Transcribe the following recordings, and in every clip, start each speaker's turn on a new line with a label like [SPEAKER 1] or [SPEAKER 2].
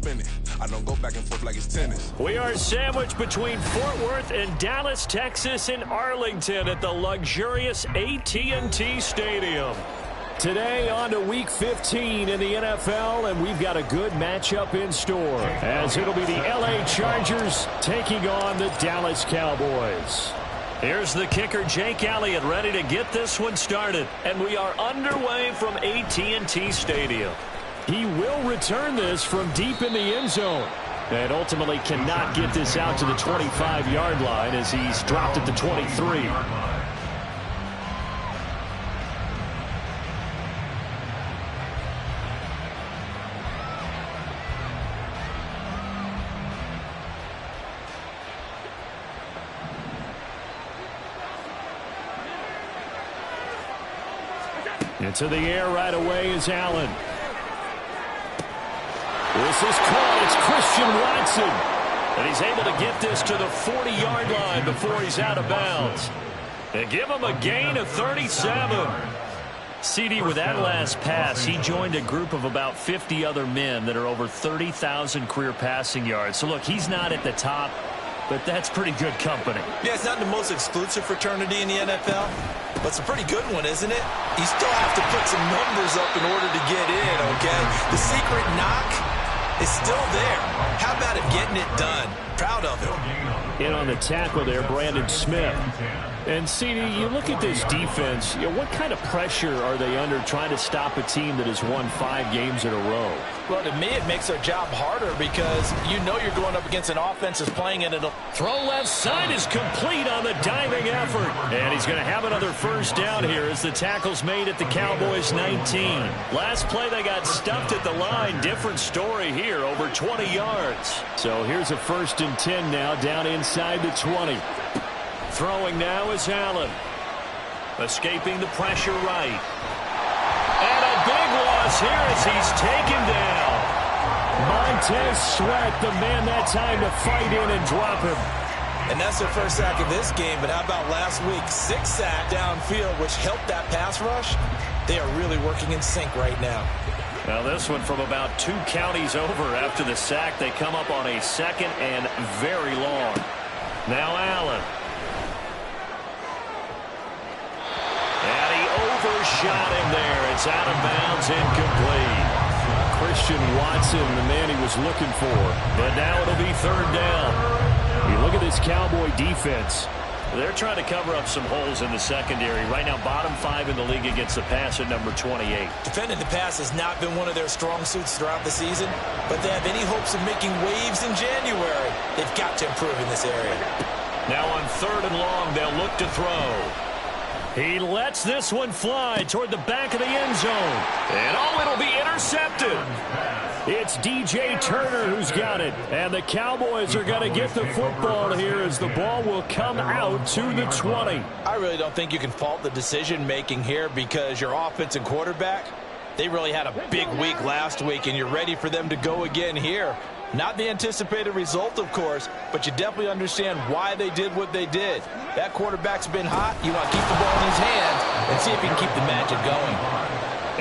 [SPEAKER 1] spinning. I don't go back and forth like it's tennis.
[SPEAKER 2] We are sandwiched between Fort Worth and Dallas, Texas, and Arlington at the luxurious AT&T Stadium. Today on to Week 15 in the NFL, and we've got a good matchup in store, as it'll be the LA Chargers taking on the Dallas Cowboys. Here's the kicker, Jake Elliott, ready to get this one started. And we are underway from AT&T Stadium. He will return this from deep in the end zone, and ultimately cannot get this out to the 25-yard line as he's dropped at the 23. Into the air right away is Allen. This is caught. It's Christian Watson. And he's able to get this to the 40-yard line before he's out of bounds. And give him a gain of 37. CD, with that last pass, he joined a group of about 50 other men that are over 30,000 career passing yards. So, look, he's not at the top, but that's pretty good company.
[SPEAKER 3] Yeah, it's not the most exclusive fraternity in the NFL, but it's a pretty good one, isn't it? You still have to put some numbers up in order to get in, okay? The secret knock is still there. How about it getting it done? Proud of him.
[SPEAKER 2] In on the tackle there, Brandon Smith. And, CD, you look at this defense, what kind of pressure are they under trying to stop a team that has won 5 games in a row?
[SPEAKER 4] Well, to me, it makes their job harder because you know you're going up against an offense that's playing it.
[SPEAKER 2] Throw left side is complete on the diving effort. And he's going to have another first down here as the tackle's made at the Cowboys' 19. Last play, they got stuffed at the line. Different story here, over 20 yards. So here's a 1st and 10 now, down inside the 20. Throwing now is Allen. Escaping the pressure right. And a big loss here as he's taken down. Montez Sweat, the man that time to fight in and drop him.
[SPEAKER 3] And that's their first sack of this game, but how about last week? 6 sacks downfield, which helped that pass rush. They are really working in sync right now.
[SPEAKER 2] Now this one from about 2 counties over after the sack. They come up on a 2nd and very long. Now Allen. And he overshot him there. It's out of bounds, incomplete. Christian Watson, the man he was looking for. But now it'll be 3rd down. You look at this Cowboy defense. They're trying to cover up some holes in the secondary. Right now, bottom 5 in the league against the pass at number 28.
[SPEAKER 3] Defending the pass has not been one of their strong suits throughout the season, but they have any hopes of making waves in January. They've got to improve in this area.
[SPEAKER 2] Now on 3rd and long, they'll look to throw. He lets this one fly toward the back of the end zone. And it'll be intercepted. It's DJ Turner who's got it. And the Cowboys are going to get the football here as the ball will come out to the 20.
[SPEAKER 4] I really don't think you can fault the decision-making here because your offense and quarterback, they really had a big week last week, and you're ready for them to go again here. Not the anticipated result, of course, but you definitely understand why they did what they did. That quarterback's been hot. You want to keep the ball in his hands and see if he can keep the magic going.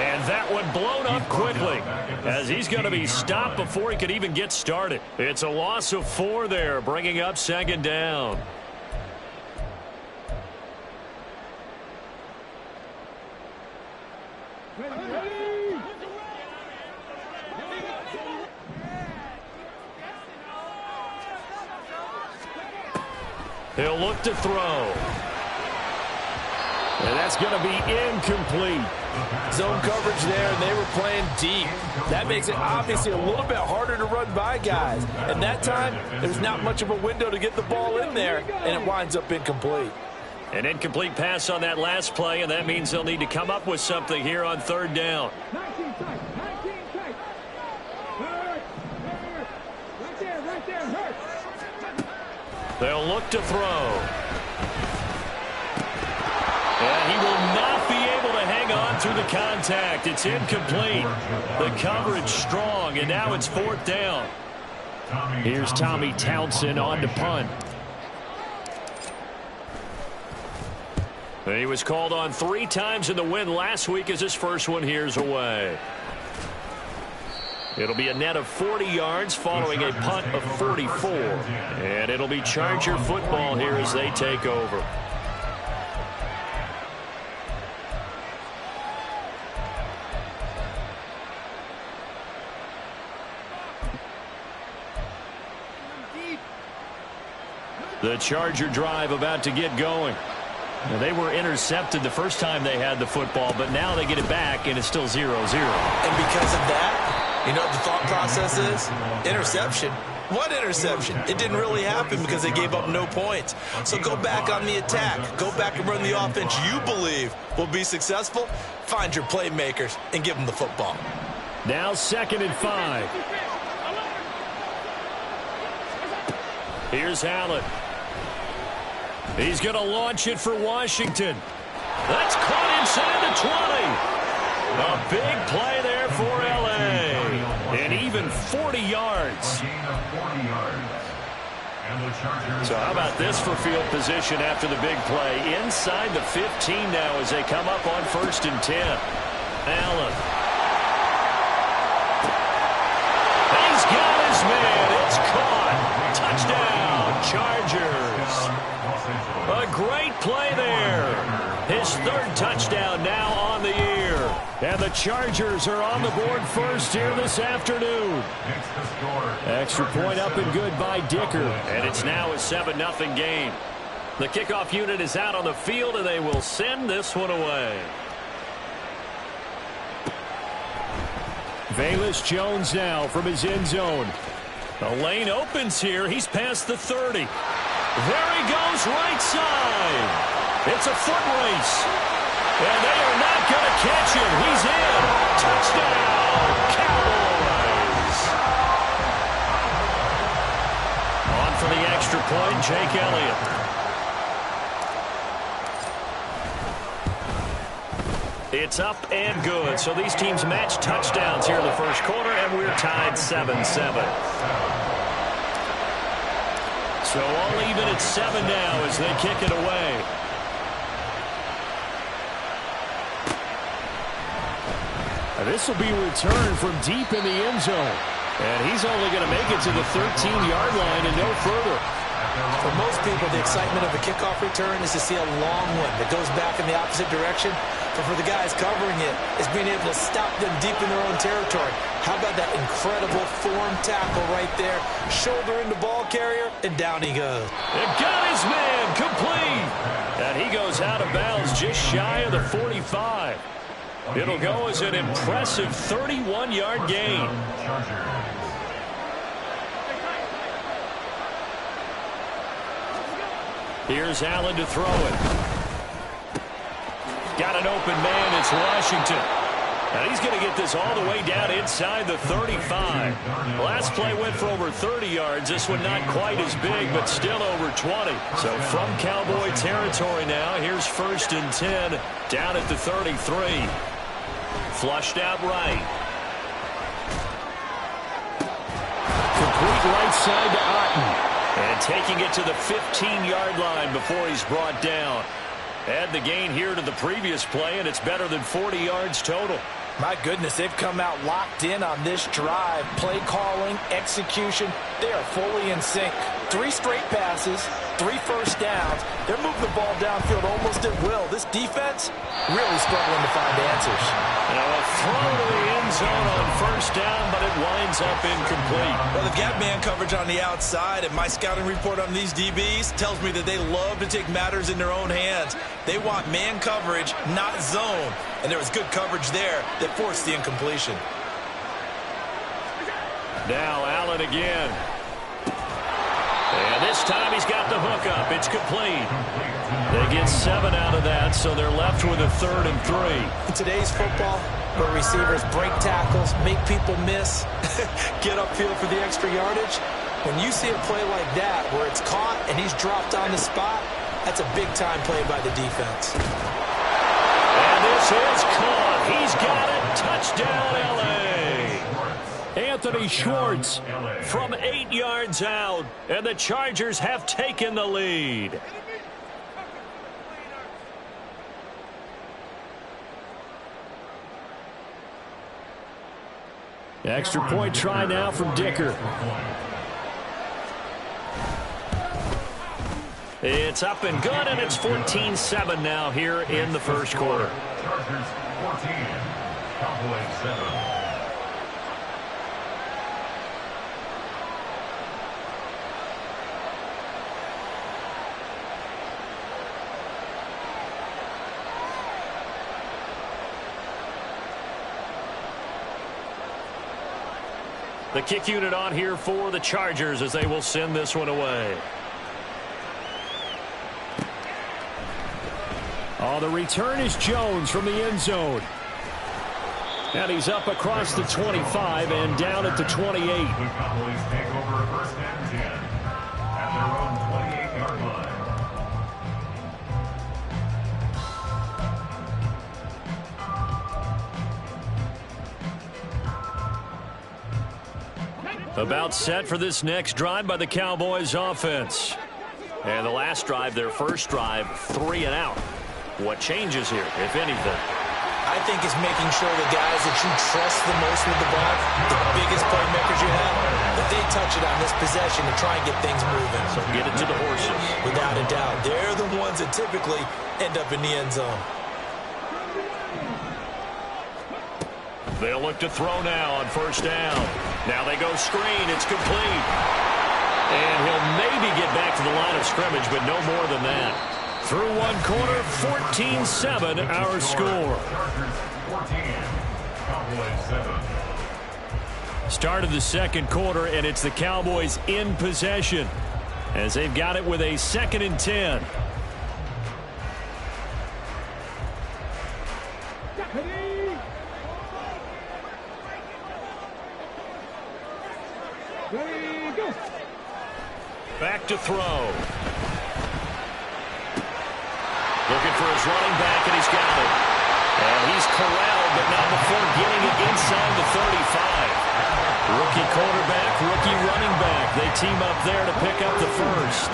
[SPEAKER 2] And that one blown up quickly as he's going to be stopped before he could even get started. It's a loss of 4 there, bringing up 2nd down. He'll look to throw. And that's going to be incomplete.
[SPEAKER 4] Zone coverage there, and they were playing deep. That makes it obviously a little bit harder to run by guys. And that time, there's not much of a window to get the ball in there, and it winds up incomplete.
[SPEAKER 2] An incomplete pass on that last play, and that means they'll need to come up with something here on 3rd down. They'll look to throw. And he will not be able to hang on through the contact. It's incomplete. The coverage strong, and now it's 4th down. Here's Tommy Townsend on to punt. He was called on 3 times in the win last week as his first one here's away. It'll be a net of 40 yards following a punt of 44. And it'll be Charger football here as they take over. The Charger drive about to get going. Now, they were intercepted the first time they had the football, but now they get it back, and it's still 0-0.
[SPEAKER 3] And because of that, you know what the thought process is? Interception. What interception? It didn't really happen because they gave up no points. So go back on the attack. Go back and run the offense you believe will be successful. Find your playmakers and give them the football.
[SPEAKER 2] Now 2nd and 5. Here's Allen. He's going to launch it for Washington. That's caught inside the 20. A big play there for L.A. And even 40 yards. So how about this for field position after the big play? Inside the 15 now as they come up on 1st and 10. Allen. He's got his man. It's caught. Touchdown, Chargers. A great play there. His 3rd touchdown now on the year. And the Chargers are on the board first here this afternoon. Extra point up and good by Dicker. And it's now a 7-0 game. The kickoff unit is out on the field, and they will send this one away. Velus Jones now from his end zone. The lane opens here. He's past the 30. There he goes, right side. It's a foot race. And they are not going to catch him. He's in. Touchdown, Cowboys. On for the extra point, Jake Elliott. It's up and good. So these teams match touchdowns here in the first quarter, and we're tied 7-7. So all even at 7 now as they kick it away. And this will be returned from deep in the end zone. And he's only going to make it to the 13-yard line and no further.
[SPEAKER 3] For most people, the excitement of a kickoff return is to see a long one that goes back in the opposite direction. But for the guys covering it, it's being able to stop them deep in their own territory. How about that incredible form tackle right there? Shoulder in the ball carrier, and down he goes.
[SPEAKER 2] And got his man complete. And he goes out of bounds just shy of the 45. It'll go as an impressive 31-yard gain. Here's Allen to throw it. Got an open man. It's Washington. And he's going to get this all the way down inside the 35. Last play went for over 30 yards. This one not quite as big, but still over 20. So from Cowboy territory now, here's 1st and 10 down at the 33. Flushed out right. Complete right side to Otten. And taking it to the 15-yard line before he's brought down. Add the gain here to the previous play, and it's better than 40 yards total.
[SPEAKER 4] My goodness, they've come out locked in on this drive. Play calling, execution, they are fully in sync. 3 straight passes, 3 first downs. They're moving the ball downfield almost at will. This defense really struggling to find answers.
[SPEAKER 2] Now a throw to the end zone on 1st down, but it winds up incomplete.
[SPEAKER 3] Well, they've got man coverage on the outside, and my scouting report on these DBs tells me that they love to take matters in their own hands. They want man coverage, not zone. And there was good coverage there that forced the incompletion.
[SPEAKER 2] Now Allen again. And this time he's got the hook up. It's complete. They get 7 out of that, so they're left with a 3rd and 3.
[SPEAKER 3] In today's football, where receivers break tackles, make people miss, get upfield for the extra yardage, when you see a play like that where it's caught and he's dropped on the spot, that's a big-time play by the defense.
[SPEAKER 2] And this is caught. He's got it. Touchdown, L.A. Anthony Schwartz from 8 yards out, and the Chargers have taken the lead. Extra point try now from Dicker. It's up and good, and it's 14-7 now here in the first quarter.
[SPEAKER 5] Chargers 14, Cowboys 7.
[SPEAKER 2] The kick unit on here for the Chargers as they will send this one away. Oh, the return is Jones from the end zone. And he's up across the 25 and down at the 28.
[SPEAKER 5] The Cowboys take over first and 10 at their own 28-yard line.
[SPEAKER 2] About set for this next drive by the Cowboys offense. And the last drive, their first drive, 3 and out. What changes here, if anything?
[SPEAKER 3] I think it's making sure the guys that you trust the most with the ball, the biggest playmakers you have, that they touch it on this possession to try and get things moving.
[SPEAKER 2] So get it to the horses.
[SPEAKER 3] Without a doubt. They're the ones that typically end up in the end zone.
[SPEAKER 2] They'll look to throw now on first down. Now they go screen. It's complete. And he'll maybe get back to the line of scrimmage, but no more than that. Through one quarter, 14-7 our score.
[SPEAKER 5] Chargers 14, Cowboys 7.
[SPEAKER 2] Start of the second quarter, and it's the Cowboys in possession as they've got it with a 2nd and 10. Back to throw. Looking for his running back, and he's got it. And he's corralled, but not before getting it inside the 35. Rookie quarterback, rookie running back. They team up there to pick up the first.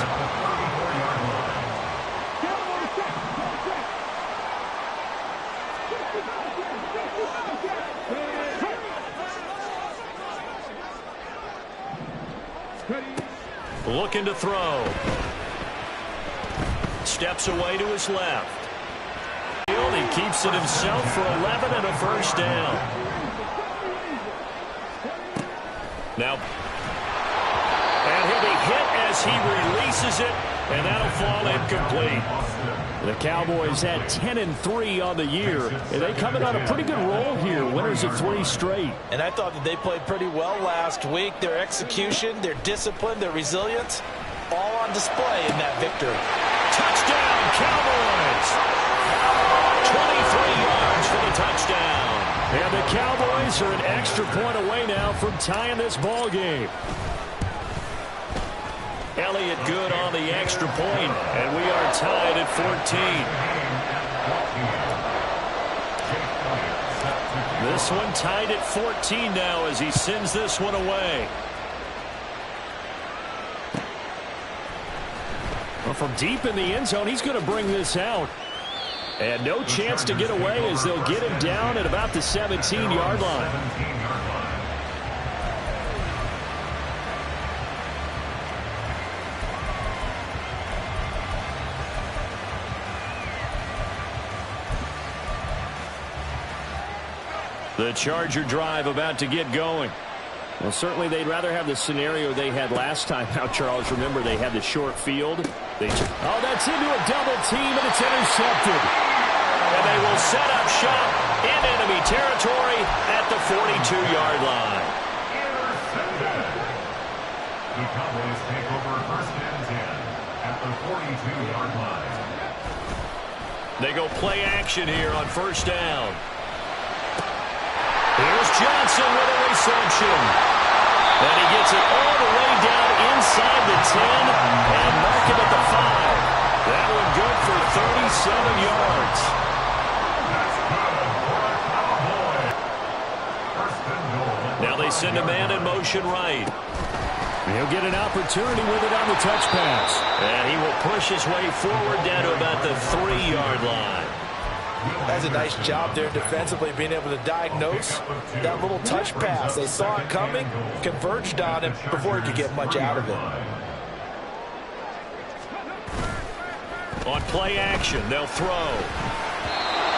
[SPEAKER 2] Looking to throw. Steps away to his left. He keeps it himself for 11 and a first down. Now, and he'll be hit as he releases it, and that'll fall incomplete. The Cowboys had 10-3 on the year, and they come in on a pretty good roll here, winners of 3 straight.
[SPEAKER 3] And I thought that they played pretty well last week. Their execution, their discipline, their resilience, all on display in that victory.
[SPEAKER 2] Touchdown, Cowboys! 23 yards for the touchdown. And the Cowboys are an extra point away now from tying this ball game. Elliott good on the extra point, and we are tied at 14. This one tied at 14 now as he sends this one away. Well, from deep in the end zone, he's going to bring this out. And no chance to get away as they'll get him down at about the 17-yard line. The Charger drive about to get going. Well, certainly they'd rather have the scenario they had last time. Now, Charles, remember they had the short field. Oh, that's into a double team, and it's intercepted. And they will set up shop in enemy territory at the 42-yard line.
[SPEAKER 5] The Cowboys take over first and 10 at the 42-yard line.
[SPEAKER 2] They go play action here on first down. Here's Johnson with a reception. And he gets it all the way down inside the 10 and mark him at the 5. That one good for 37 yards. Now they send a man in motion right. He'll get an opportunity with it on the touch pass. And he will push his way forward down to about the 3-yard line.
[SPEAKER 4] That's a nice job there defensively, being able to diagnose that little touch pass. They saw it coming, converged on him before he could get much out of it.
[SPEAKER 2] On play action, they'll throw.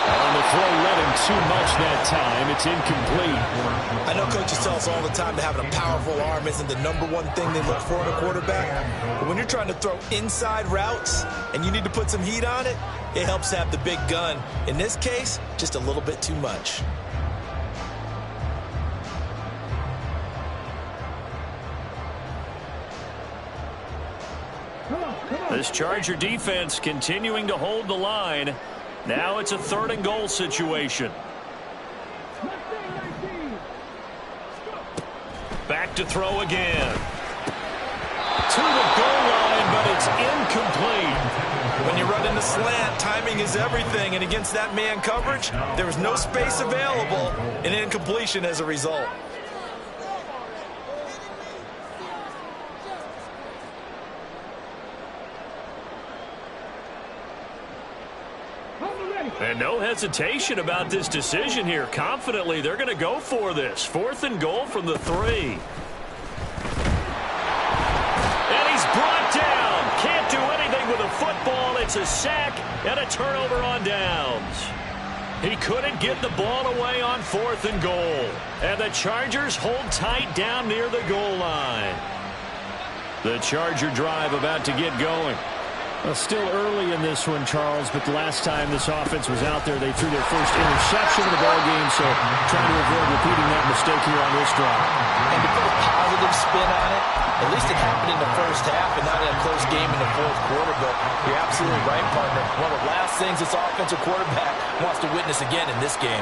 [SPEAKER 2] And the throw led him too much that time. It's incomplete.
[SPEAKER 3] I know coaches tell us all the time that having a powerful arm isn't the number one thing they look for in a quarterback. But when you're trying to throw inside routes and you need to put some heat on it, it helps to have the big gun. In this case, just a little bit too much.
[SPEAKER 2] This Charger defense continuing to hold the line. Now it's a 3rd and goal situation. Back to throw again. To the goal line, but it's incomplete.
[SPEAKER 3] When you run in the slant, timing is everything. And against that man coverage, there was no space available, and incompletion as a result.
[SPEAKER 2] And no hesitation about this decision here. Confidently, they're going to go for this. 4th and goal from the 3. And he's brought down. Can't do anything with a football. It's a sack and a turnover on downs. He couldn't get the ball away on 4th and goal. And the Chargers hold tight down near the goal line. The Charger drive about to get going.
[SPEAKER 6] Well, still early in this one, Charles, but the last time this offense was out there, they threw their first interception of the ball game, so trying to avoid repeating that mistake here on this drive.
[SPEAKER 4] And to put a positive spin on it, at least it happened in the first half and not in a close game in the 4th quarter, but you're absolutely right, partner. One of the last things this offensive quarterback wants to witness again in this game.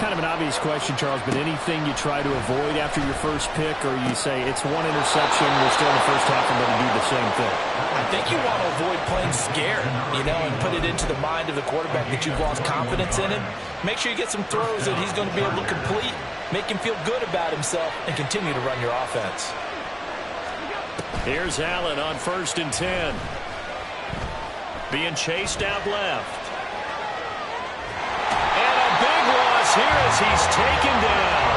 [SPEAKER 6] Kind of an obvious question, Charles, but anything you try to avoid after your first pick, or you say it's one interception, we're still in the first half and going to do the same thing?
[SPEAKER 4] I think you want to avoid playing scared, and put it into the mind of the quarterback that you've lost confidence in him. Make sure you get some throws that he's going to be able to complete, make him feel good about himself, and continue to run your offense.
[SPEAKER 2] Here's Allen on 1st and 10. Being chased out left. And a big loss here as he's taken down.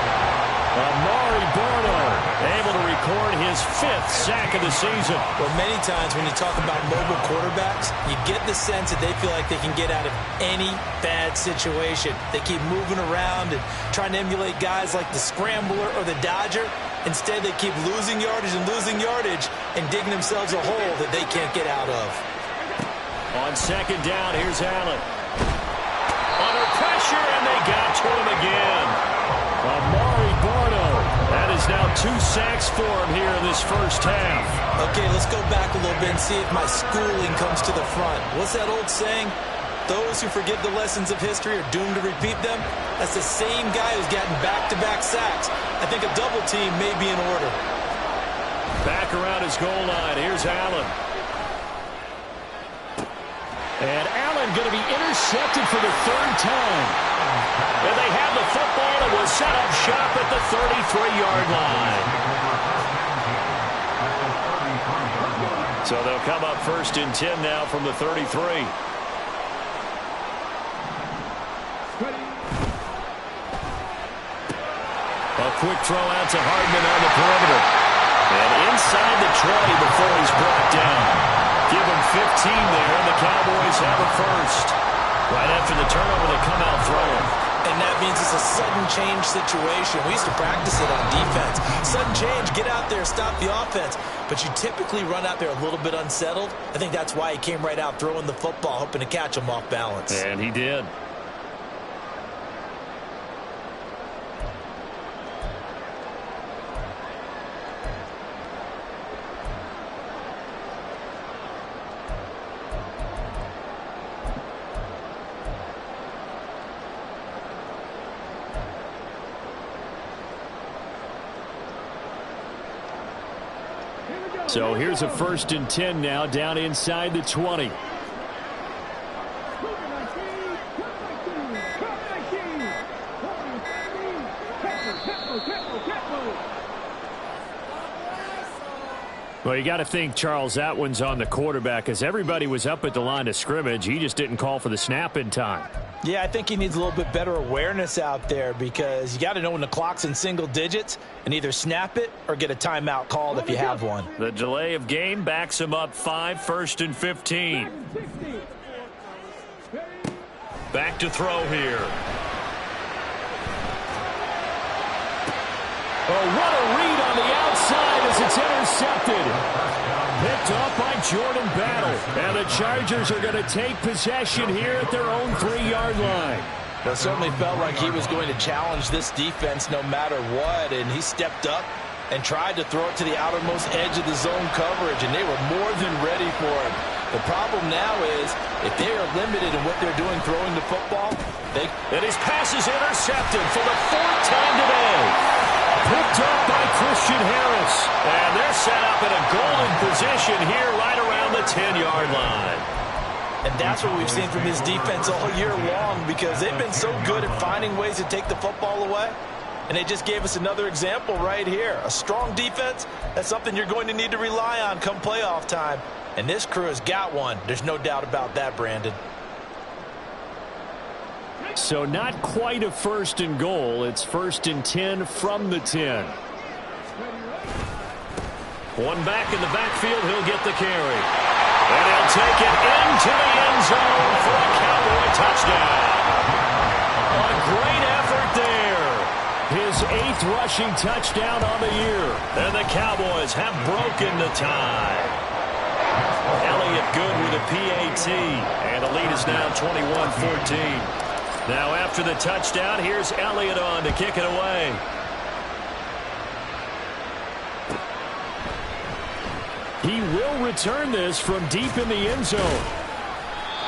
[SPEAKER 2] Amari Barno able to record his 5th sack of the season.
[SPEAKER 3] Well, many times when you talk about mobile quarterbacks, you get the sense that they feel like they can get out of any bad situation. They keep moving around and trying to emulate guys like the Scrambler or the Dodger. Instead, they keep losing yardage and digging themselves a hole that they can't get out of.
[SPEAKER 2] On 2nd down, here's Allen. Under pressure, and they got to him again. Amari Barno. That is now 2 sacks for him here in this first half.
[SPEAKER 3] Okay, let's go back a little bit and see if my schooling comes to the front. What's that old saying? Those who forget the lessons of history are doomed to repeat them. That's the same guy who's gotten back-to-back sacks. I think a double team may be in order.
[SPEAKER 2] Back around his goal line. Here's Allen. And Allen going to be intercepted for the 3rd time. And they have the football and will set up shop at the 33-yard line. So they'll come up 1st and 10 now from the 33. A quick throw out to Hardman on the perimeter. And inside the 20 before he's brought down. Give him 15 there, and the Cowboys have it first. Right after the turnover, they come out throwing.
[SPEAKER 3] And that means it's a sudden change situation. We used to practice it on defense. Sudden change, get out there, stop the offense. But you typically run out there a little bit unsettled. I think that's why he came right out throwing the football, hoping to catch him off balance.
[SPEAKER 2] And he did. So here's a 1st and 10 now, down inside the 20.
[SPEAKER 6] Well, you got to think, Charles, that one's on the quarterback as everybody was up at the line of scrimmage. He just didn't call for the snap in time.
[SPEAKER 4] Yeah, I think he needs a little bit better awareness out there because you got to know when the clock's in single digits and either snap it or get a timeout called if you have one.
[SPEAKER 2] The delay of game backs him up 5, 1st and 15. Back to throw here.
[SPEAKER 6] Oh, what a read on the outside as it's intercepted. Picked off by Jordan Battle. And the Chargers are going to take possession here at their own 3-yard line.
[SPEAKER 4] Well, it certainly felt like he was going to challenge this defense no matter what, and he stepped up and tried to throw it to the outermost edge of the zone coverage, and they were more than ready for it. The problem now is if they are limited in what they're doing throwing the football,
[SPEAKER 2] and his pass is intercepted for the 4th time today.
[SPEAKER 6] Picked up by Christian Harris.
[SPEAKER 2] And they're set up in a golden position here right around the 10-yard line.
[SPEAKER 4] And that's what we've seen from this defense all year long because they've been so good at finding ways to take the football away. And they just gave us another example right here. A strong defense, that's something you're going to need to rely on come playoff time. And this crew has got one. There's no doubt about that, Brandon.
[SPEAKER 6] So not quite a 1st and goal. It's 1st and 10 from the 10.
[SPEAKER 2] One back in the backfield. He'll get the carry. And he'll take it into the end zone for a Cowboy touchdown. A great effort there.
[SPEAKER 6] His 8th rushing touchdown on the year.
[SPEAKER 2] And the Cowboys have broken the tie. Elliott good with a PAT. And the lead is now 21-14. Now after the touchdown, here's Elliott on to kick it away.
[SPEAKER 6] He will return this from deep in the end zone.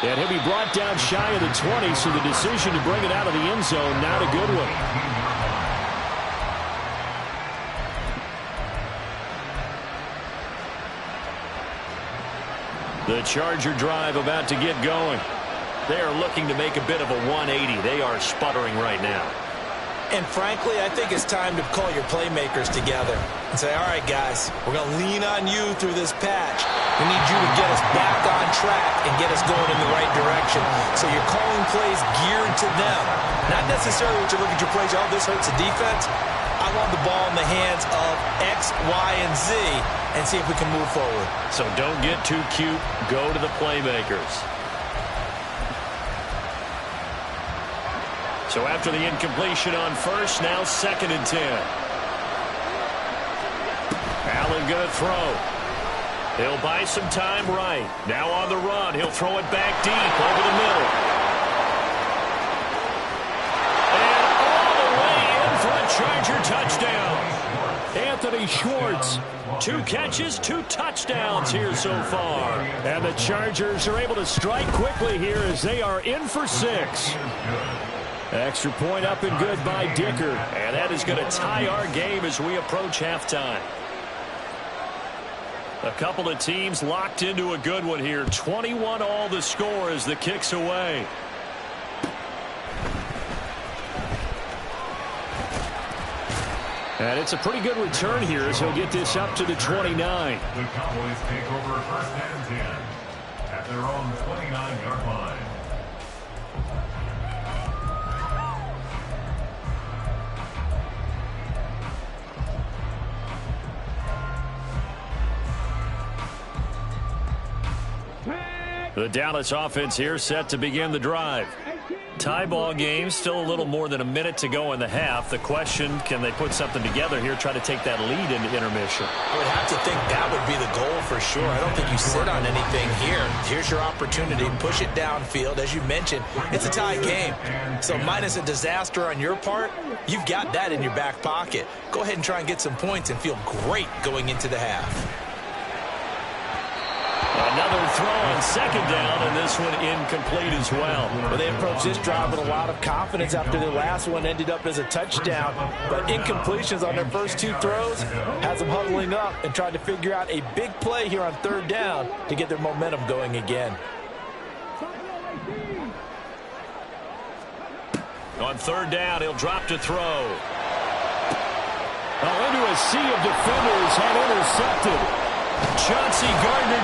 [SPEAKER 6] And he'll be brought down shy of the 20, so the decision to bring it out of the end zone, not a good one.
[SPEAKER 2] The Charger drive about to get going. They are looking to make a bit of a 180. They are sputtering right now.
[SPEAKER 4] And frankly, I think it's time to call your playmakers together and say, all right, guys, we're going to lean on you through this patch. We need you to get us back on track and get us going in the right direction. So you're calling plays geared to them. Not necessarily what you look at your plays, oh, this hurts the defense. I want the ball in the hands of X, Y, and Z and see if we can move forward.
[SPEAKER 2] So don't get too cute. Go to the playmakers. So after the incompletion on 1st, now 2nd and 10. Allen going to throw. He'll buy some time right. Now on the run. He'll throw it back deep over the middle. And all the way in for a Charger touchdown.
[SPEAKER 6] Anthony Schwartz.
[SPEAKER 2] 2 catches, 2 touchdowns here so far.
[SPEAKER 6] And the Chargers are able to strike quickly here as they are in for 6. Extra point up and good by Dicker.
[SPEAKER 2] And that is going to tie our game as we approach halftime. A couple of teams locked into a good one here. 21 all the score as the kick's away.
[SPEAKER 6] And it's a pretty good return here as he'll get this up to the 29.
[SPEAKER 5] The Cowboys take over 1st and 10 at their own 29-yard line.
[SPEAKER 2] The Dallas offense here set to begin the drive. Tie ball game, still a little more than a minute to go in the half. The question, can they put something together here, try to take that lead into intermission?
[SPEAKER 4] I would have to think that would be the goal for sure. I don't think you sit on anything here. Here's your opportunity. Push it downfield. As you mentioned, it's a tie game. So minus a disaster on your part, you've got that in your back pocket. Go ahead and try and get some points and feel great going into the half.
[SPEAKER 2] Another throw on 2nd down, and this one incomplete as well.
[SPEAKER 4] Well, they approached this drive with a lot of confidence after their last one ended up as a touchdown. But incompletions on their first 2 throws has them huddling up and trying to figure out a big play here on 3rd down to get their momentum going again.
[SPEAKER 2] On 3rd down, he'll drop to throw.
[SPEAKER 6] Into a sea of defenders and intercepted.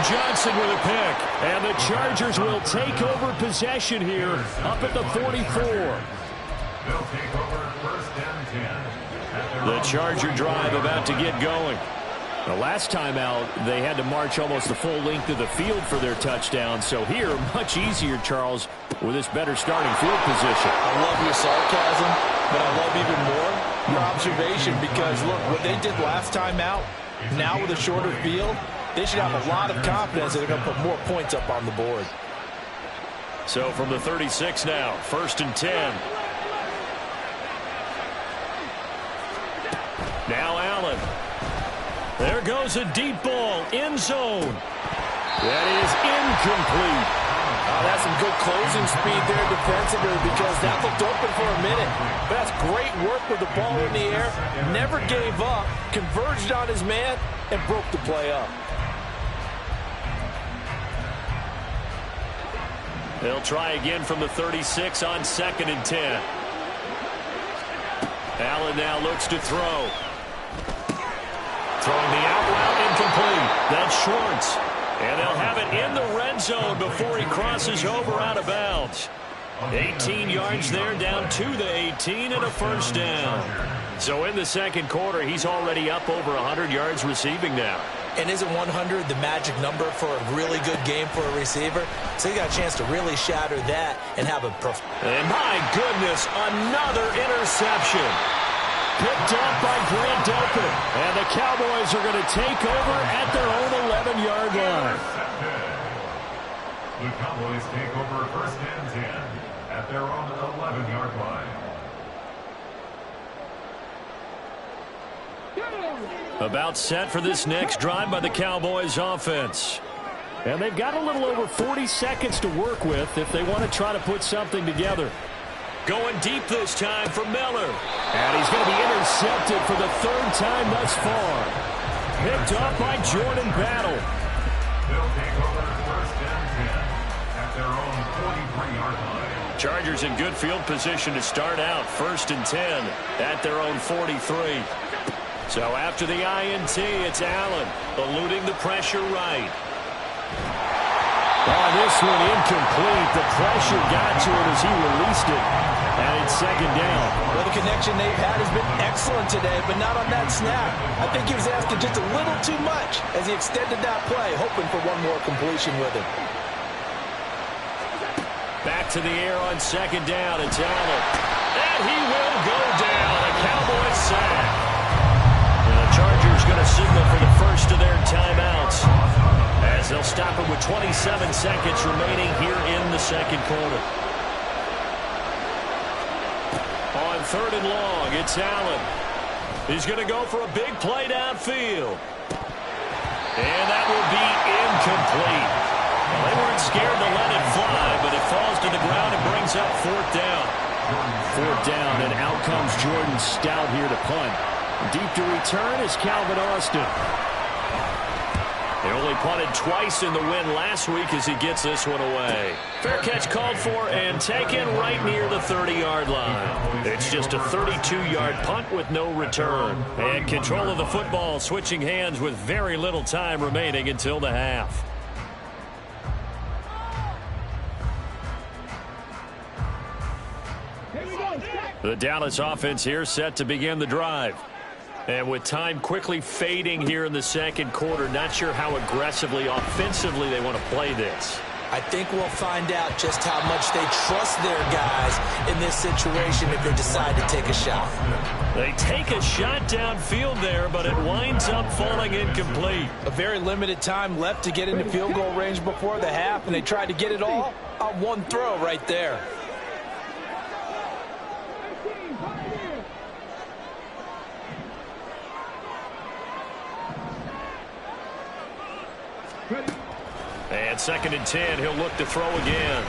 [SPEAKER 2] Johnson with a pick. And the Chargers will take over possession here up at the 44.
[SPEAKER 5] They'll take over first and 10.
[SPEAKER 2] The Charger drive about to get going. The last time out, they had to march almost the full length of the field for their touchdown. So here, much easier, Charles, with this better starting field position.
[SPEAKER 4] I love your sarcasm, but I love even more your observation because, look, what they did last time out, now with a shorter field, they should have a lot of confidence that they're going to put more points up on the board.
[SPEAKER 2] So from the 36 now, first and 10. Now Allen. There goes a deep ball, end zone. That is incomplete.
[SPEAKER 4] That's some good closing speed there defensively because that looked open for a minute. But that's great work with the ball in the air. Never gave up, converged on his man, and broke the play up.
[SPEAKER 2] They'll try again from the 36 on second and 10. Allen now looks to throw. Throwing the out route incomplete. That's Schwartz. And they'll have it in the red zone before he crosses over out of bounds. 18 yards there, down to the 18 and a first down. So in the second quarter, he's already up over 100 yards receiving now.
[SPEAKER 3] And isn't 100 the magic number for a really good game for a receiver? So he got a chance to really shatter that and have a...
[SPEAKER 2] And my goodness, another interception. Picked up by Grant Delpit. And the Cowboys are going to take over at their own 11-yard line.
[SPEAKER 5] The Cowboys take over first and 10 at their own 11-yard line.
[SPEAKER 2] About set for this next drive by the Cowboys offense. And they've got a little over 40 seconds to work with if they want to try to put something together. Going deep this time for Miller. And he's going to be intercepted for the third time thus far. Picked up by Jordan Battle.
[SPEAKER 5] They'll take over first and 10 at their own 43-yard line.
[SPEAKER 2] Chargers in good field position to start out. First and 10 at their own 43. So after the INT, it's Allen eluding the pressure right. Oh, this one incomplete. The pressure got to it as he released it. And it's second down.
[SPEAKER 3] Well, the connection they've had has been excellent today, but not on that snap. I think he was asking just a little too much as he extended that play, hoping for one more completion with him.
[SPEAKER 2] Back to the air on second down. It's Allen. And he will go down. A Cowboys sack. And the Chargers going to signal for the first of their timeouts as they'll stop it with 27 seconds remaining here in the second quarter. On third and long, it's Allen. He's going to go for a big play downfield. And that will be incomplete. Well, they weren't scared to let it fly, but it falls to the ground and brings up fourth down. Fourth down, and out comes Jordan Stout here to punt. Deep to return is Calvin Austin. They only punted twice in the win last week as he gets this one away. Fair catch called for and taken right near the 30-yard line. It's just a 32-yard punt with no return. And control of the football switching hands with very little time remaining until the half. The Dallas offense here set to begin the drive. And with time quickly fading here in the second quarter, not sure how aggressively, offensively they want to play this.
[SPEAKER 3] I think we'll find out just how much they trust their guys in this situation if they decide to take a shot.
[SPEAKER 2] They take a shot downfield there, but it winds up falling incomplete.
[SPEAKER 3] A very limited time left to get into field goal range before the half, and they tried to get it all on one throw right there. And second and 10, he'll look to throw again.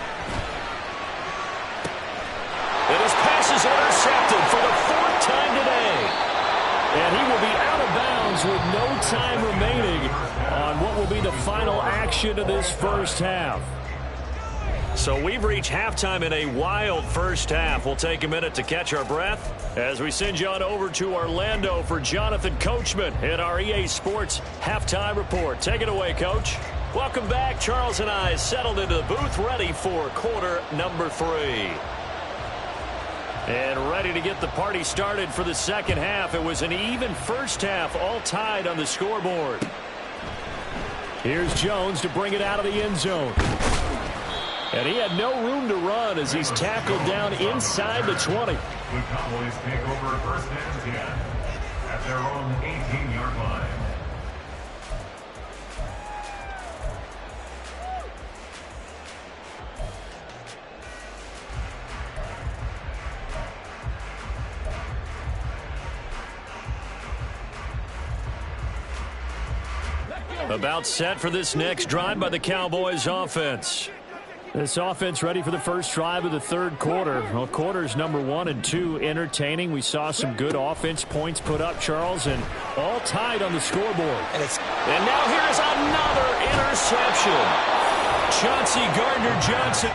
[SPEAKER 3] And his pass is intercepted for the fourth time today. And he will be out of bounds with no time remaining on what will be the final action of this first half. So we've reached halftime in a wild first half. We'll take a minute to catch our breath as we send you on over to Orlando for Jonathan Coachman in our EA Sports Halftime Report. Take it away, Coach.
[SPEAKER 2] Welcome back. Charles and I settled into the booth, ready for quarter number 3. And ready to get the party started for the second half. It was an even first half, all tied on the scoreboard. Here's Jones to bring it out of the end zone. And he had no room to run as he's tackled down inside the 20.
[SPEAKER 5] The Cowboys take over first and 10 at their own 18-yard line.
[SPEAKER 2] About set for this next drive by the Cowboys offense. This offense ready for the first drive of the third quarter. Well, quarters number 1 and 2 entertaining. We saw some good offense points put up, Charles, and all tied on the scoreboard. And now here's another interception. Chauncey Gardner-Johnson.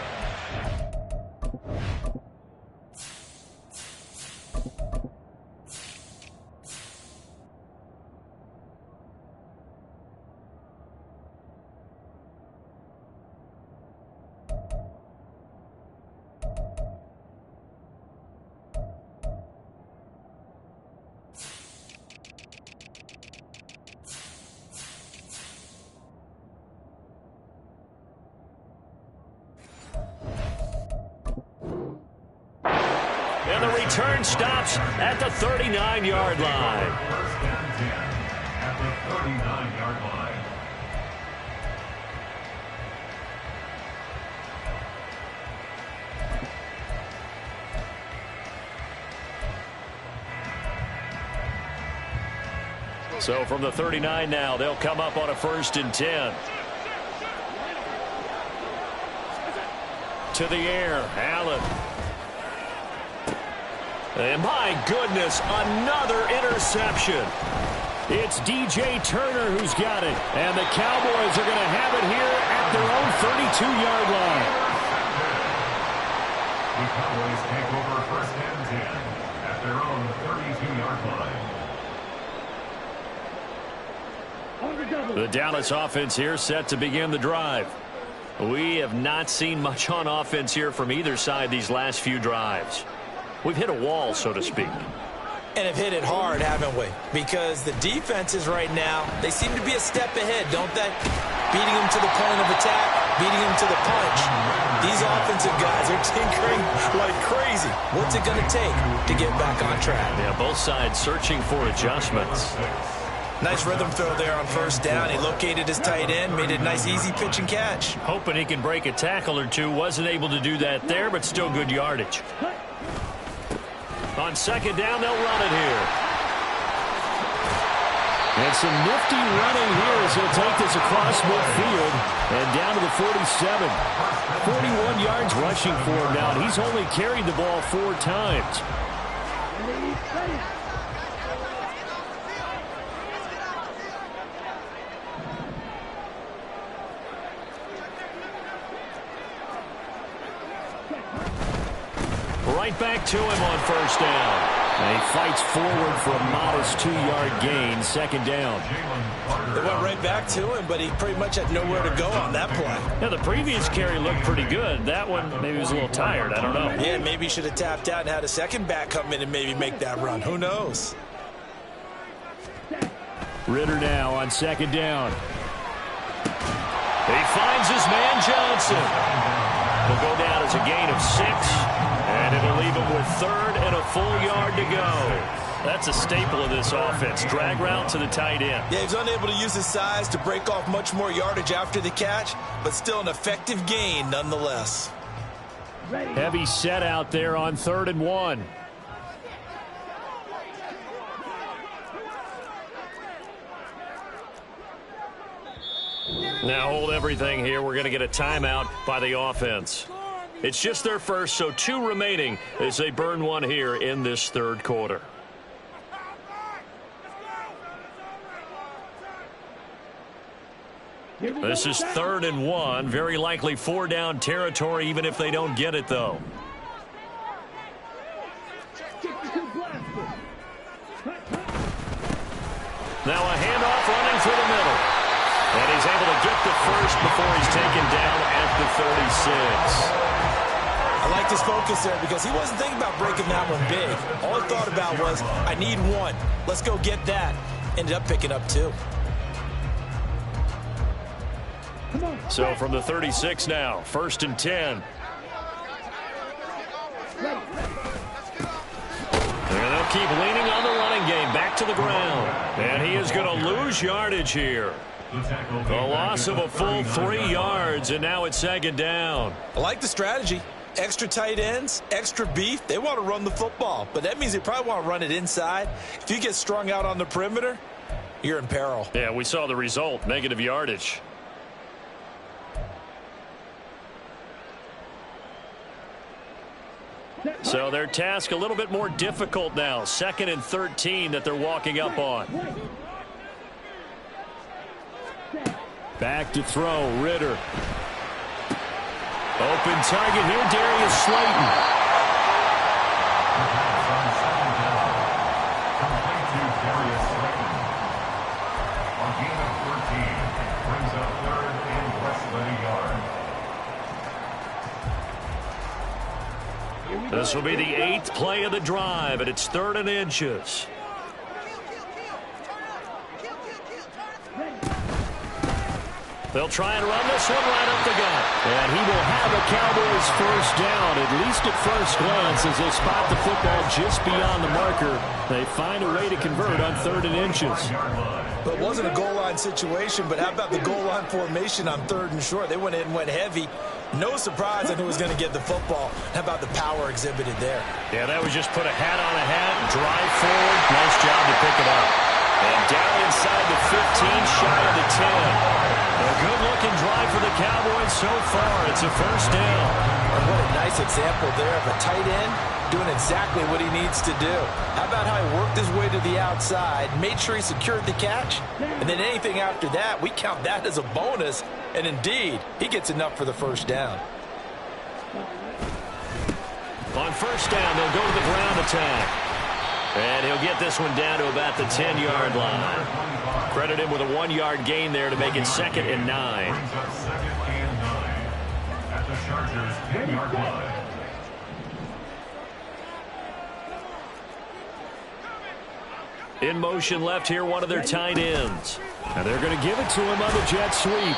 [SPEAKER 2] And the return stops at the 39-yard line.
[SPEAKER 5] First and 10 at the 39-yard line.
[SPEAKER 2] So from the 39 now, they'll come up on a 1st and 10. To the air, Allen. And my goodness, another interception. It's DJ Turner who's got it. And the Cowboys are going to have it here at their own 32-yard line.
[SPEAKER 5] The Cowboys take over first and 10 at their own 32-yard line.
[SPEAKER 2] The Dallas offense here set to begin the drive. We have not seen much on offense here from either side these last few drives. We've hit a wall, so to speak.
[SPEAKER 3] And have hit it hard, haven't we? Because the defenses right now, they seem to be a step ahead, don't they? Beating them to the point of attack, beating them to the punch. These offensive guys are tinkering like crazy. What's it going to take to get back on track?
[SPEAKER 2] Yeah, both sides searching for adjustments.
[SPEAKER 3] Nice rhythm throw there on first down. He located his tight end, made it a nice easy pitch and catch.
[SPEAKER 2] Hoping he can break a tackle or two. Wasn't able to do that there, but still good yardage. On second down, they'll run it here.
[SPEAKER 6] And some nifty running here as he'll take this across midfield and down to the 47. 41 yards rushing for him now, and he's only carried the ball 4 times.
[SPEAKER 2] Right back to him on first down. And he fights forward for a modest 2-yard gain, second down.
[SPEAKER 3] They went right back to him, but he pretty much had nowhere to go on that play.
[SPEAKER 2] Yeah, the previous carry looked pretty good. That one maybe was a little tired. I don't know.
[SPEAKER 3] Yeah, maybe he should have tapped out and had a second back come in and maybe make that run. Who knows?
[SPEAKER 6] Ritter now on second down.
[SPEAKER 2] He finds his man Johnson. Will go down as a gain of 6. And it'll leave him with 3rd and a full yard to go. That's a staple of this offense. Drag route to the tight end.
[SPEAKER 3] Yeah, he's unable to use his size to break off much more yardage after the catch, but still an effective gain nonetheless.
[SPEAKER 6] Heavy set out there on 3rd and 1.
[SPEAKER 2] Now hold everything here. We're going to get a timeout by the offense. It's just their first, so 2 remaining as they burn 1 here in this third quarter. This is 3rd and 1. Very likely 4-down territory, even if they don't get it, though. Now a handoff running through the middle. And he's able to get the first before he's taken down at the 36.
[SPEAKER 3] I like his focus there because he wasn't thinking about breaking that one big. All he thought about was, I need one. Let's go get that. Ended up picking up 2.
[SPEAKER 2] So from the 36 now, 1st and 10. And they'll keep leaning on the running game back to the ground. And he is going to lose yardage here. A loss of a full 3 yards, and now it's 2nd down.
[SPEAKER 3] I like the strategy. Extra tight ends, extra beef. They want to run the football, but that means they probably want to run it inside. If you get strung out on the perimeter, you're in peril.
[SPEAKER 2] Yeah, we saw the result, negative yardage. So their task a little bit more difficult now. 2nd and 13 that they're walking up on. Back to throw, Ritter. Open target here, Darius Slayton.
[SPEAKER 5] Complete to Darius Slayton. On gain of 13, brings up 3rd and less than a yard.
[SPEAKER 2] This will be the 8th play of the drive, and it's 3rd and inches. They'll try and run this one right up the gut. And he will have a Cowboys first down, at least at first glance, as they spot the football just beyond the marker. They find a way to convert on 3rd and inches.
[SPEAKER 3] But it wasn't a goal line situation, but how about the goal line formation on 3rd and short? They went in and went heavy. No surprise on who was going to get the football. How about the power exhibited there?
[SPEAKER 2] Yeah, that was just put a hat on a hat, drive forward. Nice job to pick it up. And down inside the 15, shy of the 10. A good-looking drive for the Cowboys so far. It's a first down.
[SPEAKER 3] And what a nice example there of a tight end doing exactly what he needs to do. How about how he worked his way to the outside, made sure he secured the catch, and then anything after that, we count that as a bonus. And indeed, he gets enough for the first down.
[SPEAKER 2] On first down, they'll go to the ground attack. And he'll get this one down to about the 10-yard line. Credit him with a 1-yard gain there to make it 2nd and 9.
[SPEAKER 5] Brings up 2nd and 9 at the Chargers' 10-yard line.
[SPEAKER 2] In motion left here, one of their tight ends. And they're going to give it to him on the jet sweep.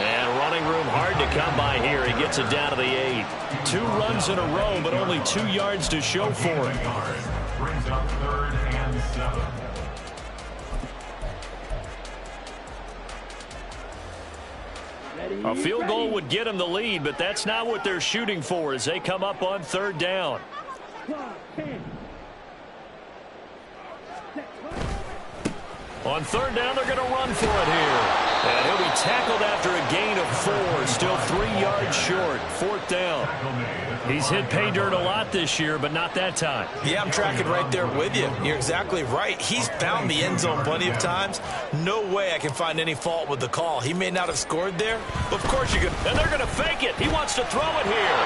[SPEAKER 2] And running room hard to come by here. He gets it down to the 8. 2 runs in a row, but only 2 yards to show for it.
[SPEAKER 5] Brings up 3rd and 7.
[SPEAKER 2] A field goal would get them the lead, but that's not what they're shooting for as they come up on 3rd down. On 3rd down, they're going to run for it here. And he'll be tackled after a gain of 4. Still 3 yards short. 4th down. He's hit pay dirt a lot this year, but not that time.
[SPEAKER 3] Yeah, I'm tracking right there with you. You're exactly right. He's found the end zone plenty of times. No way I can find any fault with the call. He may not have scored there, but of course you can.
[SPEAKER 2] And they're going to fake it. He wants to throw it here.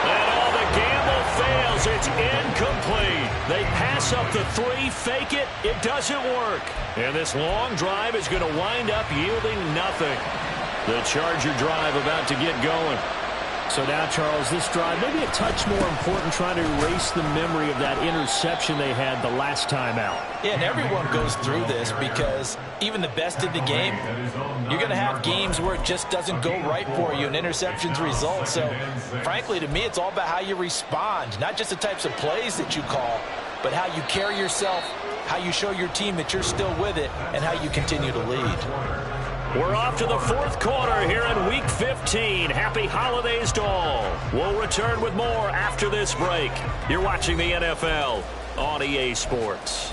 [SPEAKER 2] And all the gamble fails. It's incomplete. They pass up the 3, fake it. It doesn't work. And this long drive is going to wind up yielding nothing. The Charger drive about to get going.
[SPEAKER 6] So now, Charles, this drive maybe a touch more important, trying to erase the memory of that interception they had the last time out.
[SPEAKER 3] Yeah, and everyone goes through this because even the best in the game, you're going to have games where it just doesn't go right for you and interceptions result. So, frankly, to me, it's all about how you respond, not just the types of plays that you call, but how you carry yourself, how you show your team that you're still with it, and how you continue to lead.
[SPEAKER 2] We're off to the 4th quarter here in Week 15. Happy holidays to all. We'll return with more after this break. You're watching the NFL on EA Sports.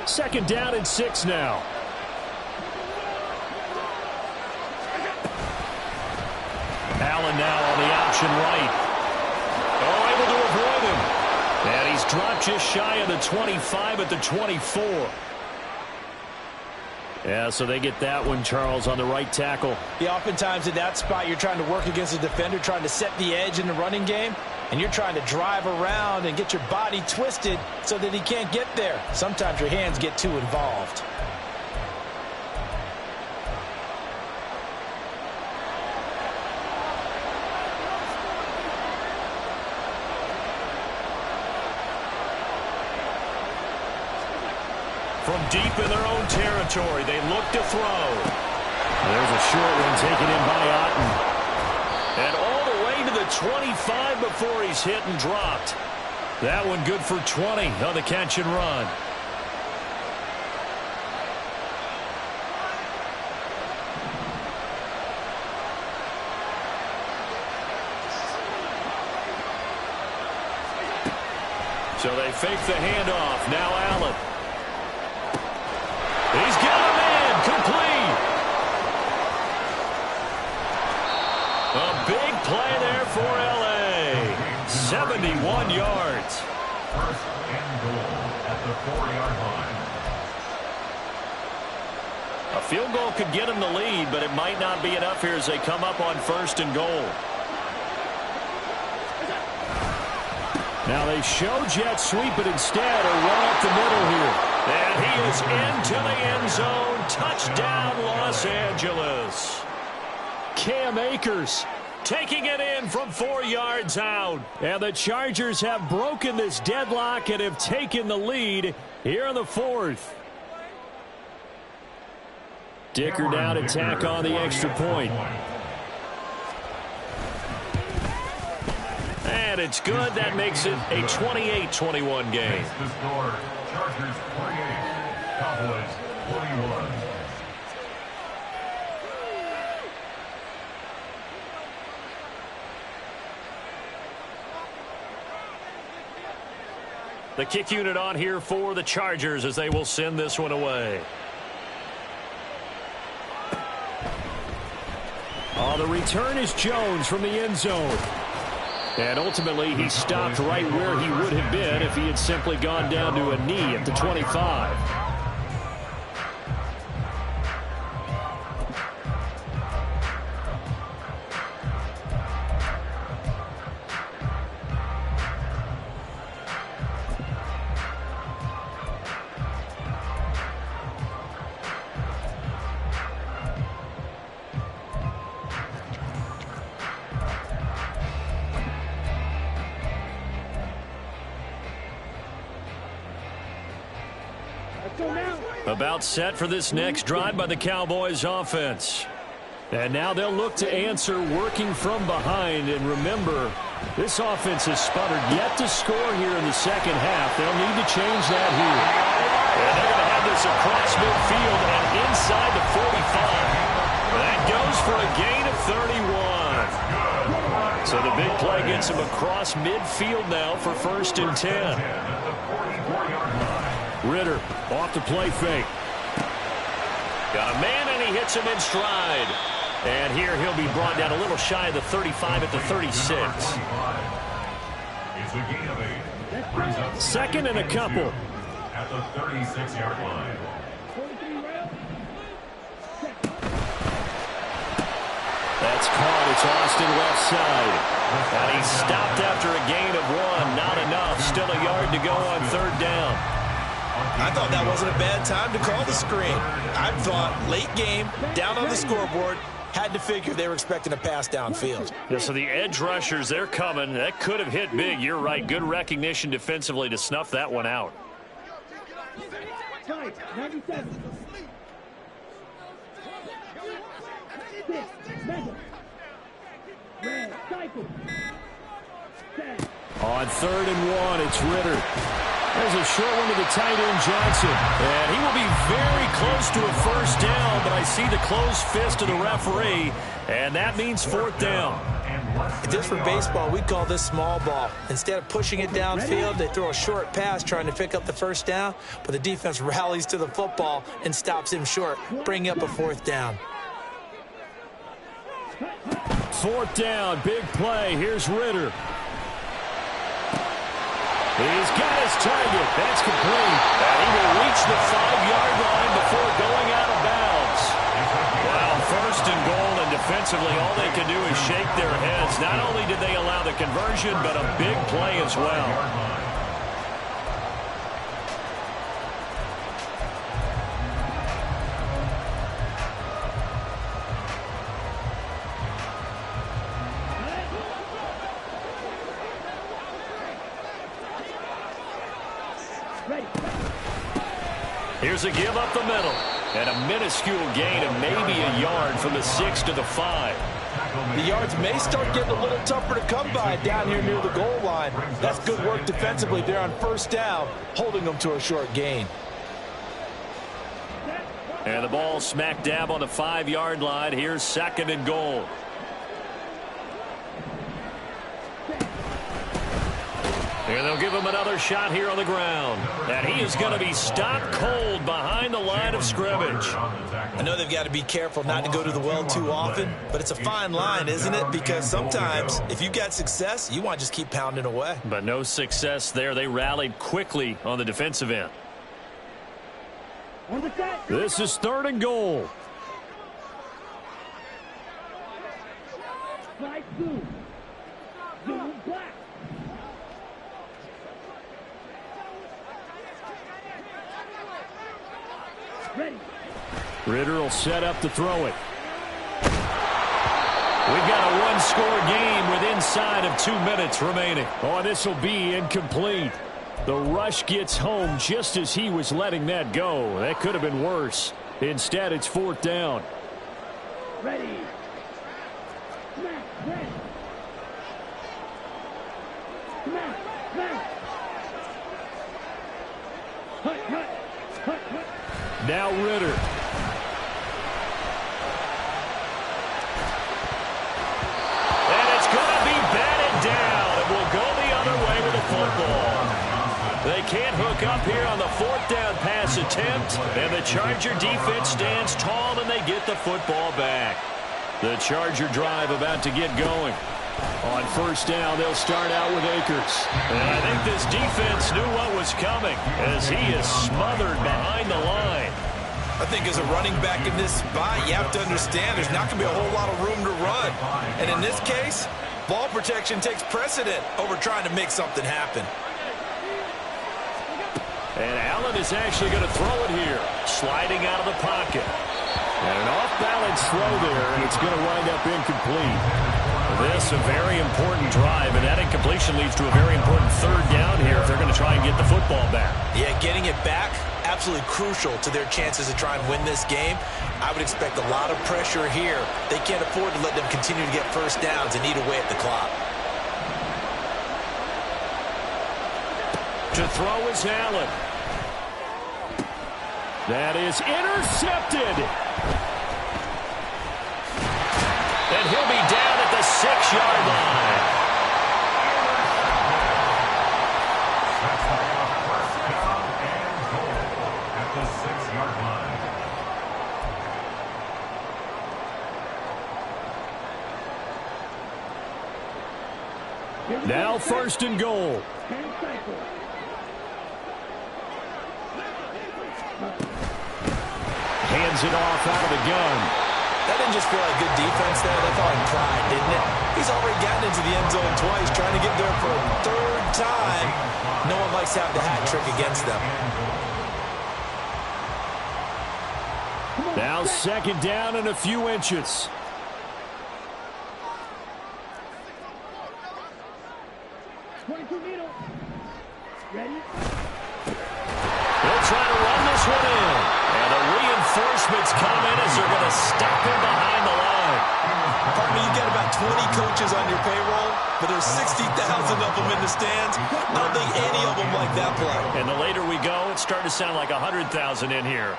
[SPEAKER 6] 2nd down and 6 now.
[SPEAKER 2] Allen now on the option right. Oh, able to avoid him. And he's dropped just shy of the 25 at the 24.
[SPEAKER 6] Yeah, so they get that one, Charles, on the right tackle.
[SPEAKER 3] Yeah, oftentimes in that spot, you're trying to work against a defender, trying to set the edge in the running game.
[SPEAKER 4] and you're trying to drive around and get your body twisted so that he can't get there. Sometimes your hands get too involved.
[SPEAKER 2] From deep in their own territory, they look to throw. There's a short one taken in by Otten. And all the way to the 25 before he's hit and dropped. That one good for 20 on the catch and run. So they fake the handoff. Now Allen. He's got a man complete. A big play there for L.A. 71 yards.
[SPEAKER 5] First and goal at the 4-yard line.
[SPEAKER 2] A field goal could get them the lead, but it might not be enough here as they come up on first and goal. Now they show jet sweep, but instead are run up the middle here. And he is into the end zone. Touchdown, Los Angeles. Cam Akers taking it in from 4 yards out. And the Chargers have broken this deadlock and have taken the lead here in the fourth. Dicker now to tack on the extra point. And it's good. That makes it a 28-21 game.
[SPEAKER 5] The score, Chargers 28, Cowboys 41.
[SPEAKER 2] The kick unit on here for the Chargers as they will send this one away. On the return is Jones from the end zone. And ultimately, he stopped right where he would have been if he had simply gone down to a knee at the 25. About set for this next drive by the Cowboys offense. And now they'll look to answer working from behind. And remember, this offense has sputtered yet to score here in the second half. They'll need to change that here. And they're going to have this across midfield and inside the 45. That goes for a gain of 31. So the big play gets him across midfield now for first and 10. Ritter off the play fake. Got a man, and he hits him in stride. And here he'll be brought down a little shy of the 35 at the 36.
[SPEAKER 5] It's a gain of 8.
[SPEAKER 2] Second and a couple.
[SPEAKER 5] At the 36-yard line.
[SPEAKER 2] That's caught. It's Austin left side. And he stopped after a gain of 1. Not enough. Still a yard to go on third down.
[SPEAKER 3] I thought that wasn't a bad time to call the screen. I thought late game, down on the scoreboard, had to figure they were expecting a pass downfield.
[SPEAKER 2] Yeah, so the edge rushers, they're coming. That could have hit big. You're right. Good recognition defensively to snuff that one out. On third and 1, it's Ritter. There's a short one to the tight end, Johnson. And he will be very close to a first down, but I see the closed fist of the referee, and that means fourth down.
[SPEAKER 3] If this were baseball, we'd call this small ball. Instead of pushing it downfield, they throw a short pass trying to pick up the first down, but the defense rallies to the football and stops him short, bringing up a fourth down.
[SPEAKER 2] Fourth down, big play. Here's Ritter. He's got his target. That's complete. And he will reach the 5-yard line before going out of bounds. Well, first and goal, and defensively all they can do is shake their heads. Not only did they allow the conversion, but a big play as well. Here's a give up the middle. And a minuscule gain of maybe a yard from the 6 to the 5.
[SPEAKER 4] The yards may start getting a little tougher to come by down here near the goal line. That's good work defensively there on first down, holding them to a short gain.
[SPEAKER 2] And the ball smack dab on the 5-yard line. Here's 2nd and goal. And they'll give him another shot here on the ground. And he is going to be stopped cold behind the line of scrimmage.
[SPEAKER 3] I know they've got to be careful not to go to the well too often, but it's a fine line, isn't it? Because sometimes if you've got success, you want to just keep pounding away.
[SPEAKER 2] But no success there. They rallied quickly on the defensive end. This is 3rd and goal. Ritter will set up to throw it. We've got a one-score game with inside of 2 minutes remaining. Oh, this will be incomplete. The rush gets home just as he was letting that go. That could have been worse. Instead, it's 4th down.
[SPEAKER 7] Ready.
[SPEAKER 2] Now Ritter. And it's going to be batted down. It will go the other way with the football. They can't hook up here on the 4th down pass attempt. And the Charger defense stands tall and they get the football back. The Charger drive about to get going. On 1st down, they'll start out with Akers. And I think this defense knew what was coming as he is smothered behind the line.
[SPEAKER 3] I think as a running back in this spot, you have to understand there's not going to be a whole lot of room to run. And in this case, ball protection takes precedent over trying to make something happen.
[SPEAKER 2] And Allen is actually going to throw it here, sliding out of the pocket. And an off-balance throw there, and it's going to wind up incomplete. This a very important drive, and that incompletion leads to a very important 3rd down here if they're going to try and get the football back.
[SPEAKER 3] Yeah, getting it back, absolutely crucial to their chances to try and win this game. I would expect a lot of pressure here. They can't afford to let them continue to get first downs and eat away at the clock.
[SPEAKER 2] To throw is Allen. That is intercepted. And he'll be down at the 6-yard line.
[SPEAKER 5] First down and goal at the 6-yard line.
[SPEAKER 2] Now 1st and goal. Hands it off out of the gun.
[SPEAKER 3] That didn't just feel like good defense there. That felt like pride, didn't it? He's already gotten into the end zone twice, trying to get there for a 3rd time. No one likes to have the hat trick against them.
[SPEAKER 2] Now 2nd down and a few inches. They'll try to run this one in. And the reinforcements come in as they're going to stop him behind the line.
[SPEAKER 3] Pardon me, you got about 20 coaches on your payroll, but there's 60,000 of them in the stands. I don't think any of them like that play.
[SPEAKER 2] And the later we go, it's starting to sound like 100,000 in here.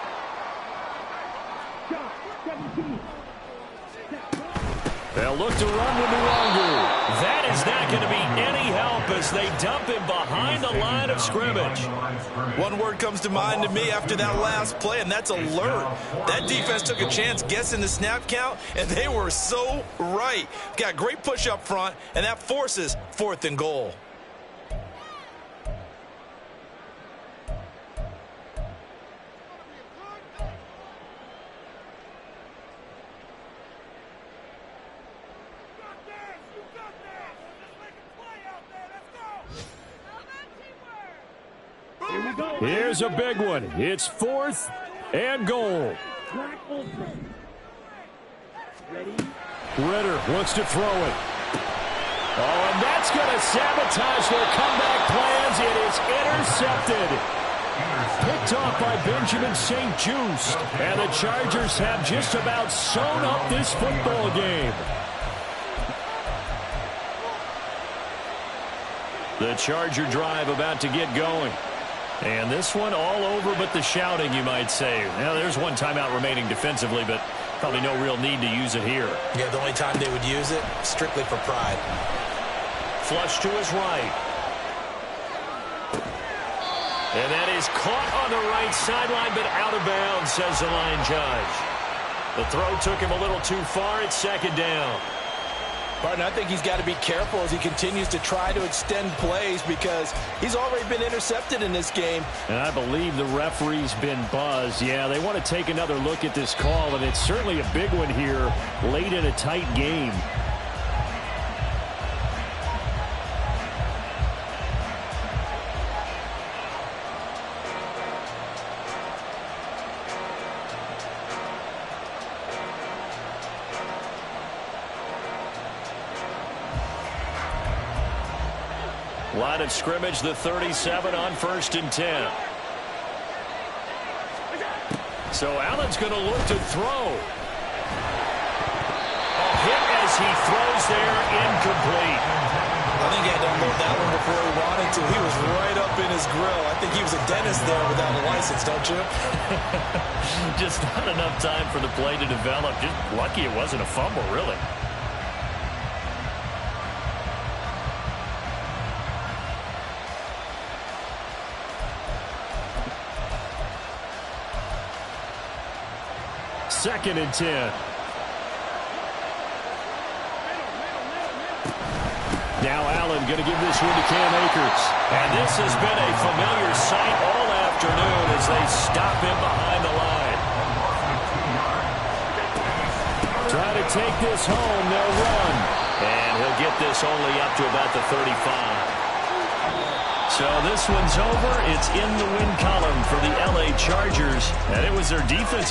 [SPEAKER 2] They'll look to run with Nwangu. That is not going to be any help as they dump him behind the line of scrimmage.
[SPEAKER 3] One word comes to mind to me after that last play, and that's alert. That defense took a chance guessing the snap count, and they were so right. Got great push up front, and that forces 4th and goal.
[SPEAKER 6] Here's a big one. It's 4th and goal. Ritter wants to throw it. Oh, and that's going to sabotage their comeback plans. It is intercepted. Picked off by Benjamin St-Juste. And the Chargers have just about sewn up this football game. The Charger drive about to get going. And this one all over but the shouting, you might say. Now, there's one timeout remaining defensively, but probably no real need to use it here.
[SPEAKER 3] Yeah, the only time they would use it, strictly for pride.
[SPEAKER 2] Flush to his right. And that is caught on the right sideline, but out of bounds, says the line judge. The throw took him a little too far. It's 2nd down.
[SPEAKER 3] Partner, I think he's got to be careful as he continues to try to extend plays because he's already been intercepted in this game.
[SPEAKER 6] And I believe the referee's been buzzed. Yeah, they want to take another look at this call, and it's certainly a big one here late in a tight game. Line of scrimmage, the 37 on 1st and 10. So Allen's going to look to throw. A hit as he throws there, incomplete.
[SPEAKER 3] I think he had to unload that one before he wanted to. He was right up in his grill. I think he was a dentist there without a license, don't you?
[SPEAKER 2] Just not enough time for the play to develop. Just lucky it wasn't a fumble, really. Second and 10. Now Allen going to give this one to Cam Akers. And this has been a familiar sight all afternoon as they stop him behind the line. Try to take this home. They'll run. And he'll get this only up to about the 35. So this one's over. It's in the win column for the LA Chargers. And it was their defense